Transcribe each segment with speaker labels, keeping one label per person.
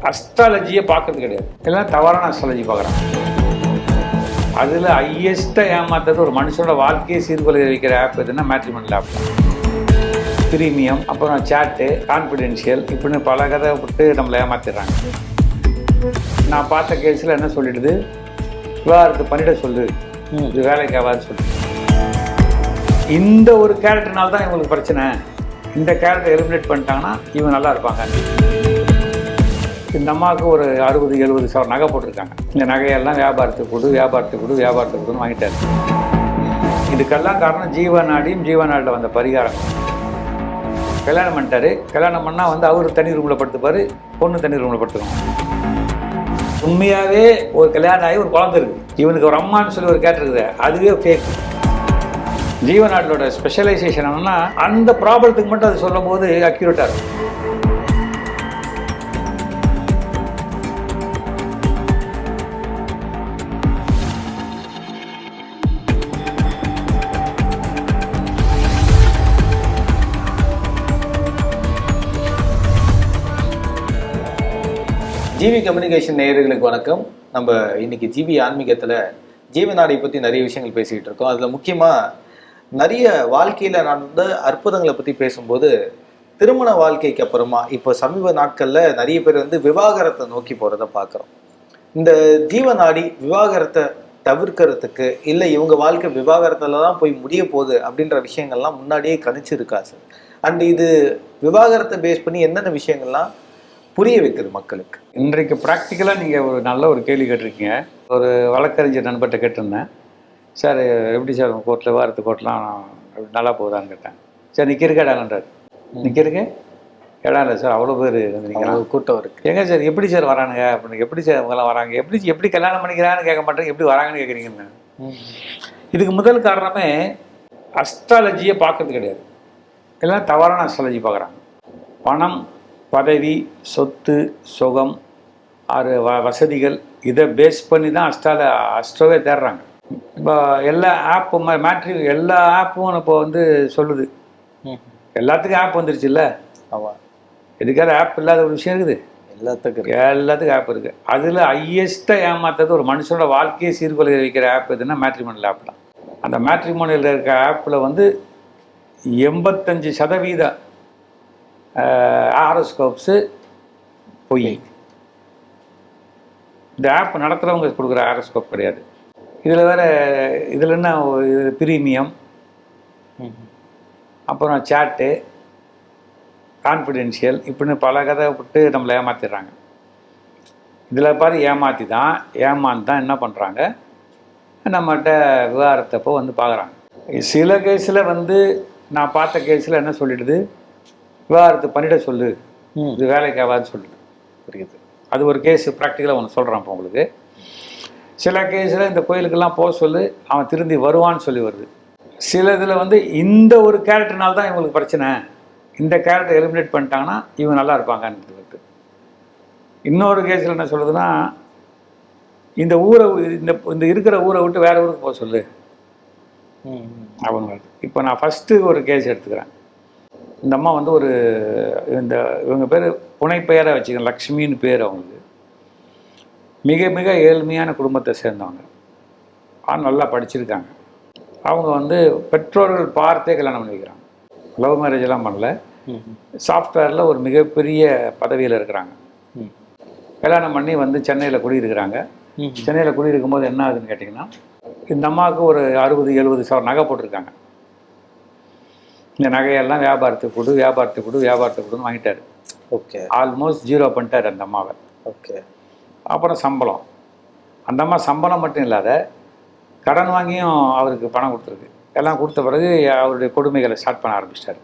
Speaker 1: அஸ்ட்ராலஜியை பார்க்கறது கிடையாது, எல்லாம் தவறான அஸ்ட்ராலஜி பார்க்குறாங்க. அதில் ஹையஸ்ட்டாக ஏமாத்துறது ஒரு மனுஷனோட வாழ்க்கையை சீர்குலைய வைக்கிற ஆப் எதுன்னா மேட்ரிமோனியல் ஆப். ப்ரீமியம், அப்புறம் சாட்டு, கான்ஃபிடென்ஷியல், இப்படின்னு பல கதை விட்டு நம்மளை ஏமாத்திடுறாங்க. நான் பார்த்த கேஸில் என்ன சொல்லிடுது, விவாகரத்து பண்ணிட சொல்லு, இது வேலைக்கு ஆகாது சொல்லு. இந்த ஒரு கேரக்டர்னால தான் இவங்களுக்கு பிரச்சனை, இந்த கேரக்டர் எலிமினேட் பண்ணிட்டாங்கன்னா இவங்க நல்லா இருப்பாங்க. இந்த அம்மாவுக்கு ஒரு 60-70 சவரன் நகை போட்டிருக்காங்க. இந்த நகையெல்லாம் வியாபாரத்துக்கு கொடுன்னு வாங்கிட்டாரு. இதுக்கெல்லாம் காரணம் ஜீவநாடியும் ஜீவநாடில் வந்த பரிகாரம். கல்யாணம் பண்ணிட்டாரு. கல்யாணம் பண்ணால் அவர் தனி ரூமில் படுத்துப்பார், பொண்ணு தனி ரூமில் படுத்துக்கணும். உண்மையாகவே ஒரு கல்யாணம் ஆகி ஒரு குழந்தை இருக்குது, இவனுக்கு ஒரு அம்மான்னு சொல்லி ஒரு கேரக்டர் இருக்குது, அதுவே ஃபேக். ஜீவநாடலோட ஸ்பெஷலைசேஷன் என்னன்னா அந்த ப்ராப்ளத்துக்கு மட்டும் அது சொல்லும் போது அக்யூரேட்டாக இருக்கும்.
Speaker 2: ஜிவி கம்யூனிகேஷன் நேயர்களுக்கு வணக்கம். நம்ம இன்னைக்கு ஜிவி ஆன்மீகத்தில் ஜீவநாடி பற்றி நிறைய விஷயங்கள் பேசிகிட்டு இருக்கோம். அதில் முக்கியமாக நிறைய வாழ்க்கையில் நடந்த அற்புதங்களை பற்றி பேசும்போது திருமண வாழ்க்கைக்கு அப்புறமா இப்போ சமீப நாட்களில் நிறைய பேர் விவாகரத்தை நோக்கி போகிறத பார்க்குறோம். இந்த ஜீவநாடி விவாகரத்தை தவிர்க்கிறதுக்கு இல்லை இவங்க வாழ்க்கை விவாகரத்தில் தான் போய் முடிய போகுது அப்படின்ற விஷயங்கள்லாம் முன்னாடியே கணிச்சிருக்கா சார்? அண்ட் இது விவாகரத்தை பேஸ் பண்ணி என்னென்ன விஷயங்கள்லாம் புரிய வைக்கிறது மக்களுக்கு?
Speaker 1: இன்றைக்கு ப்ராக்டிக்கலாக நீங்கள் ஒரு நல்ல ஒரு கேள்வி கேட்டிருக்கீங்க. ஒரு வழக்கறிஞர் நண்பர்கிட்ட கேட்டிருந்தேன், சார் எப்படி சார் உங்கள் கோர்ட்டில் விவாகரத்து கோர்ட்லாம் நல்லா போகுதான்னு கேட்டேன். சார் நிற்கிறக்கே இடான்றார். நிற்கிறக்கு இடம் இல்லை சார், அவ்வளோ பேர் நீங்கள்
Speaker 2: கூட்டம் இருக்குது.
Speaker 1: எங்கே சார் எப்படி சார் வரானுங்க அப்படின்னு, எப்படி சார் அவங்கெல்லாம் வராங்க, எப்படி கல்யாணம் பண்ணிக்கிறான்னு கேட்க மாட்டேங்க, எப்படி வராங்கன்னு கேட்குறீங்கன்னு. இதுக்கு முதல் காரணமே அஸ்ட்ராலஜியை பார்க்கறது கிடையாது, எல்லாம் தவறான அஸ்ட்ராலஜி பார்க்குறாங்க. பணம், பதவி, சொத்து, சுகம், வசதிகள், இதை பேஸ் பண்ணி தான் அஸ்ட்ரோவே தேடுறாங்க. இப்போ எல்லா ஆப்பும் எல்லா ஆப்பும் இப்போ சொல்லுது, எல்லாத்துக்கும் ஆப் வந்துருச்சு இல்லை?
Speaker 2: ஆமாம்.
Speaker 1: எதுக்காவது ஆப் இல்லாத ஒரு விஷயம் இருக்குது? எல்லாத்துக்கும் ஆப் இருக்குது. அதில் ஹையஸ்ட்டாக ஏமாத்துறது ஒரு மனுஷனோட வாழ்க்கையை சீர்குலைய வைக்கிற ஆப் எதுன்னா மேட்ரிமோனியல் ஆப் தான். அந்த மேட்ரிமோனியலில் இருக்க ஆப்பில் 85% ஹாரோஸ்கோப்ஸு பொய். இந்த ஆப் நடத்துகிறவங்க கொடுக்குற ஹாரோஸ்கோப் கிடையாது. இதில் வேறு இதில் என்ன ப்ரீமியம், அப்புறம் சாட்டு, கான்ஃபிடென்ஷியல், இப்படின்னு பல கதை விட்டு நம்மளை ஏமாற்றிடுறாங்க. இதில் பாரு ஏமாந்து தான் என்ன பண்ணுறாங்க, நம்மகிட்ட விவாகரத்தப்போ பார்க்குறாங்க. சில கேஸில் நான் பார்த்த கேஸில் என்ன சொல்லிடுது, விவாகரத்து பண்ணிட சொல்லு, இது வேலைக்கு ஆகாதுன்னு சொல்லுது. புரியுது? அது ஒரு கேஸ் ப்ராக்டிக்கலாக ஒன்று சொல்கிறான். இப்போ உங்களுக்கு சில கேஸில் இந்த கோயிலுக்கெல்லாம் போக சொல்லு, அவன் திரும்பி வருவான்னு சொல்லி வருது. சில இதில் இந்த ஒரு கேரக்டர்னால தான் இவங்களுக்கு பிரச்சனை, இந்த கேரக்டர் எலிமினேட் பண்ணிட்டாங்கன்னா இவங்க நல்லா இருப்பாங்கன்னு வருது. இன்னொரு கேஸில் என்ன சொல்லுதுன்னா, இந்த ஊரை இந்த இருக்கிற ஊரை விட்டு வேறு ஊருக்கு போக சொல்லு அவங்க. இப்போ நான் ஃபஸ்ட்டு ஒரு கேஸ் எடுத்துக்கிறேன். இந்த அம்மா ஒரு இவங்க பேர் புனைப்பெயரை வச்சுக்கோங்க, லக்ஷ்மின்னு பேர். அவங்களுக்கு மிக மிக ஏழ்மையான குடும்பத்தை சேர்ந்தவங்க, நல்லா படிச்சிருக்காங்க. அவங்க பெற்றோர்கள் பார்த்தே கல்யாணம் பண்ணி வைக்கிறாங்க. லவ் மேரேஜெல்லாம் பண்ணல, சாஃப்ட்வேரில் ஒரு மிகப்பெரிய பதவியில் இருக்கிறாங்க. கல்யாணம் பண்ணி சென்னையில் குடியிருக்கிறாங்க. சென்னையில் குடியிருக்கும் போது என்ன ஆகுதுன்னு கேட்டிங்கன்னா, இந்த அம்மாவுக்கு ஒரு 60-70 சவரன் நகை போட்டிருக்காங்க. இந்த நகையெல்லாம் வியாபாரத்துக்கு கொடுன்னு வாங்கிட்டாரு.
Speaker 2: ஓகே.
Speaker 1: ஆல்மோஸ்ட் 0 பண்ணிட்டார் அந்த அம்மாவை.
Speaker 2: ஓகே.
Speaker 1: அப்புறம் சம்பளம், அந்த அம்மா சம்பளம் மட்டும் இல்லாத கடன் வாங்கியும் அவருக்கு பணம் கொடுத்துருக்கு. எல்லாம் கொடுத்த பிறகு அவருடைய கொடுமைகளை ஸ்டார்ட் பண்ண ஆரம்பிச்சிட்டாரு.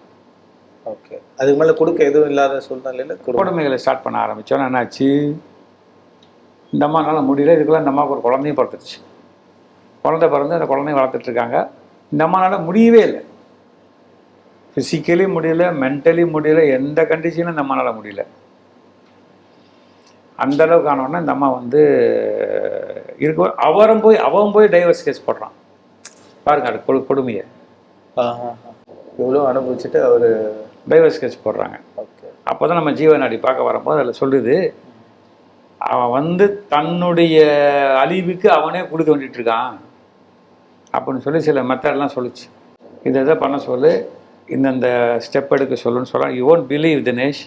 Speaker 2: ஓகே. அதுக்கு மேலே கொடுக்க எதுவும் இல்லாத சூழ்நிலையில்
Speaker 1: கொடுமைகளை ஸ்டார்ட் பண்ண ஆரம்பித்தோன்னா என்னாச்சு, இந்த அம்மானால முடியல. இதுக்குள்ள இந்த அம்மாவுக்கு ஒரு குழந்தையும் பிறந்துருச்சு. குழந்தை பிறந்து அந்த குழந்தையும் வளர்த்துட்ருக்காங்க. இந்த அம்மானால முடியவே இல்லை, ஃபிசிக்கலி முடியல, மென்டலி முடியல, எந்த கண்டிஷனும் இந்த அம்மானால் முடியல. அந்தளவுக்கு ஆனோடனே இந்த அம்மா அவன் போய் டைவர்ஸ் கேஸ் போடுறான். பாருங்க அது கொடுமையை.
Speaker 2: இவ்வளோ அனுபவிச்சுட்டு அவர்
Speaker 1: டைவர்ஸ் கேஸ் போடுறாங்க.
Speaker 2: ஓகே.
Speaker 1: அப்போ தான் நம்ம ஜீவநாடி பார்க்க வரும்போது அதில் சொல்லுது, அவன் வந்து தன்னுடைய அழிவுக்கு அவனே குழி தோண்டிட்டு இருக்கான் அப்படின்னு சொல்லி சில மெத்தட்லாம் சொல்லிச்சு. இதை எதை பண்ண சொல்லு, இந்தந்த ஸ்டெப் எடுக்க சொல்லுன்னு சொல்கிறான். யூ ஓன்ட் பிலீவ் தினேஷ்,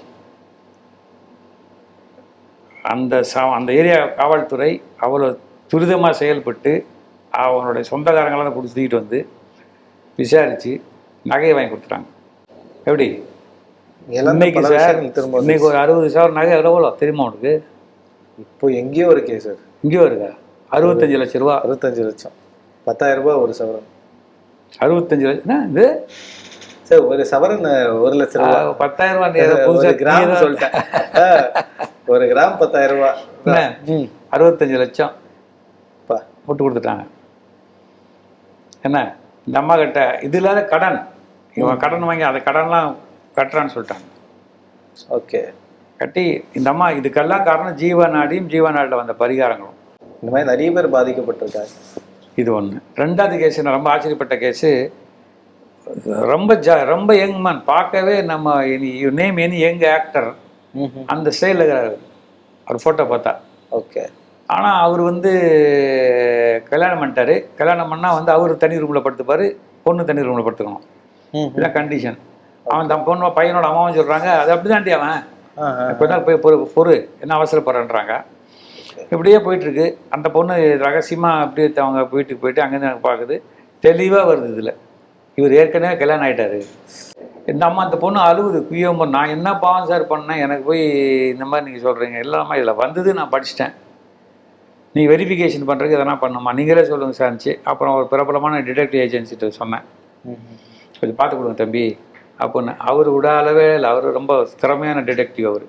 Speaker 1: அந்த ஏரியா காவல்துறை அவ்வளோ துரிதமாக செயல்பட்டு அவனுடைய சொந்தக்காரங்களாம் பிடிச்சிக்கிட்டு வந்து விசாரித்து நகையை வாங்கி கொடுத்துட்டாங்க. எப்படி இன்னைக்கு சார், இன்னைக்கு ஒரு 60,000 நகை எவ்வளோ தெரியுமா உனக்கு?
Speaker 2: இப்போ எங்கேயோ இருக்கே சார்.
Speaker 1: இங்கேயோ இருக்கா? 65 லட்சம் ரூபா.
Speaker 2: 65 லட்சம், 10,000 ரூபாய் ஒரு சவரன்.
Speaker 1: 65 லட்சம் இது
Speaker 2: சார், ஒரு சவரன் 1 லட்சம் ரூபா.
Speaker 1: 10,000 ரூபா
Speaker 2: கிராம் சொல்லிட்டேன். ஒரு கிராம் 10,000 ரூபாய்.
Speaker 1: 65 லட்சம் போட்டு கொடுத்துட்டாங்க. என்ன இந்த அம்மா கிட்ட இது இல்லாத கடன், இவன் கடன் வாங்கி அந்த கடன்லாம் கட்டுறான்னு சொல்லிட்டாங்க.
Speaker 2: ஓகே,
Speaker 1: கட்டி இந்த அம்மா இதுக்கெல்லாம் காரணம் ஜீவநாடியும் ஜீவநாடில் வந்த பரிகாரங்களும்.
Speaker 2: இந்த மாதிரி நிறைய பேர் பாதிக்கப்பட்டிருக்காங்க. இது
Speaker 1: ஒன்று. ரெண்டாவது கேஸு, நான் ரொம்ப ஆச்சரியப்பட்ட கேஸு, ரொம்ப யங் மேன், பார்க்கவே நம்ம நேம் எனி யங் ஆக்டர் அந்த ஸ்டைலில் அவர் ஃபோட்டோ பார்த்தா.
Speaker 2: ஓகே.
Speaker 1: ஆனால் அவர் வந்து கல்யாணம் பண்ணிட்டாரு. கல்யாணம் பண்ணால் வந்து அவர் தனி ரூமில் படுத்துப்பார், பொண்ணு தனி ரூமில் படுத்துக்கணும். இதுதான் கண்டிஷன். அவன் தன் பொண்ணு பையனோட அம்மாவும் சொல்கிறாங்க அது அப்படி தாண்டி அவன் இப்போ தான் போய் பொறு என்ன அவசரப்படுறேன்றாங்க. இப்படியே போயிட்டுருக்கு. அந்த பொண்ணு ரகசியமாக அப்படியே அவங்க வீட்டுக்கு போயிட்டு அங்கேருந்து எனக்கு பார்க்குது. தெளிவாக வருது இதில் இவர் ஏற்கனவே கல்யாணம் ஆகிட்டாரு. இந்த அம்மா அந்த பொண்ணு அழுகுது, குய்யோம்போ நான் என்ன பாவம் சார் பண்ணேன், எனக்கு போய் இந்த மாதிரி நீங்கள் சொல்கிறீங்க. இல்லாமல் இதில் வந்தது நான் படிச்சிட்டேன், நீ வெரிஃபிகேஷன் பண்ணுறதுக்கு எதனா பண்ணுமா, நீங்களே சொல்லுங்கள் சார்ந்துச்சு. அப்புறம் ஒரு பிரபலமான டிடெக்டிவ் ஏஜென்சிட்ட சொன்னேன், கொஞ்சம் பார்த்து கொடுங்க தம்பி அப்படின்னு. அவர் விடாலவே இல்லை, அவர் ரொம்ப திறமையான டிடெக்டிவ். அவர்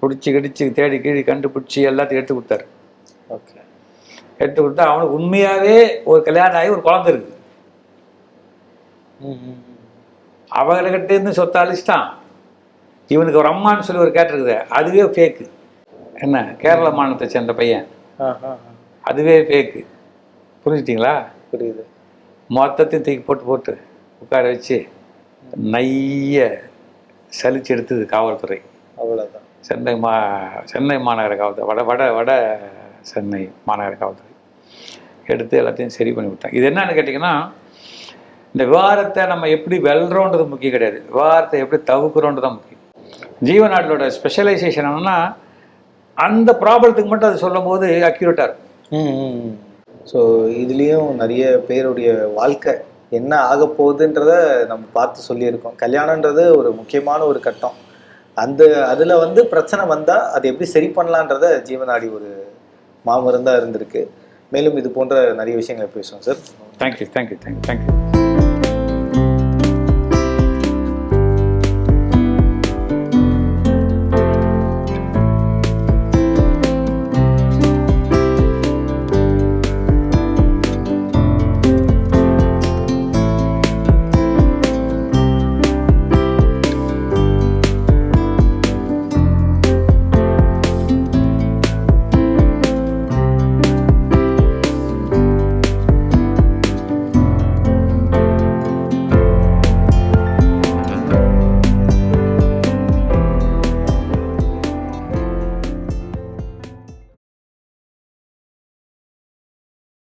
Speaker 1: பிடிச்சி கிடிச்சு தேடி கீழி கண்டுபிடிச்சி எல்லாத்தையும் எடுத்து கொடுத்தாரு.
Speaker 2: ஓகே.
Speaker 1: எடுத்து கொடுத்தா அவனுக்கு உண்மையாகவே ஒரு கல்யாணம் ஆகி ஒரு குழந்தை இருக்குது. அவங்ககிட்டேருந்து சொத்தை அழிச்சிட்டான். இவனுக்கு ஒரு அம்மான்னு சொல்லி ஒரு கேட்டிருக்குது, அதுவே ஃபேக்கு. என்ன கேரள மாநிலத்தை சேர்ந்த பையன், அதுவே ஃபேக்கு. புரிஞ்சுட்டிங்களா?
Speaker 2: புரியுது.
Speaker 1: மொத்தத்தையும் தூக்கி போட்டு உட்கார வச்சு நைய சலிச்சு எடுத்தது காவல்துறை.
Speaker 2: அவ்வளோதான்.
Speaker 1: சென்னை மாநகர காவல்துறை, வட சென்னை மாநகர காவல்துறை எடுத்து எல்லாத்தையும் சரி பண்ணி விட்டாங்க. இது என்னன்னு கேட்டிங்கன்னா, இந்த விவகாரத்தை நம்ம எப்படி வெல்றோன்றது முக்கியம் கிடையாது, விவகாரத்தை எப்படி தவிர்க்கிறோன்றது தான் முக்கியம். ஜீவநாடோட ஸ்பெஷலைசேஷன் என்னன்னா, அந்த ப்ராப்ளத்துக்கு மட்டும் அது சொல்லும் போது அக்யூரேட்டாக இருக்கும்.
Speaker 2: ஸோ இதுலேயும் நிறைய பேருடைய வாழ்க்கை என்ன ஆக போகுதுன்றத நம்ம பார்த்து சொல்லியிருக்கோம். கல்யாணன்றது ஒரு முக்கியமான ஒரு கட்டம். அதில் வந்து பிரச்சனை வந்தால் அது எப்படி சரி பண்ணலான்றத ஜீவநாடி ஒரு மாமருந்தாக இருந்திருக்கு. மேலும் இது போன்ற நிறைய விஷயங்களை பேசுவோம் சார்.
Speaker 1: தேங்க்யூ.